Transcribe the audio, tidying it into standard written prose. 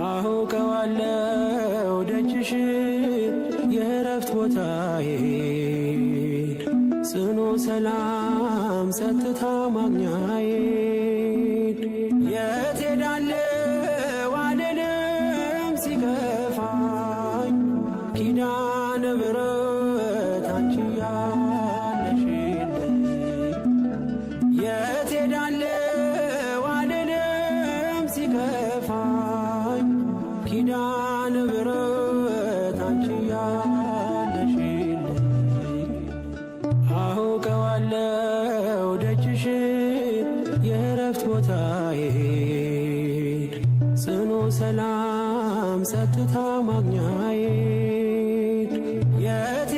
አውቀዋለሁ ደጅሽ የእረፍት ቦታዬን ጽኑ ሰላም ጸጥታ ማግኛዬን የት ሄዳለሁ አልልም ሲከፋኝ ኪዳነ ምሕረት አንቺ ያለሽልኝ የት ሄዳለሁ አልልም ሲከፋኝ ኪዳነ ምሕረት አንቺ ያለሽልኝ አውቀዋለሁ ደጅሽን የእረፍት ቦታዬን ጽኑ ሰላም ጸጥታ ማግኛዬን የት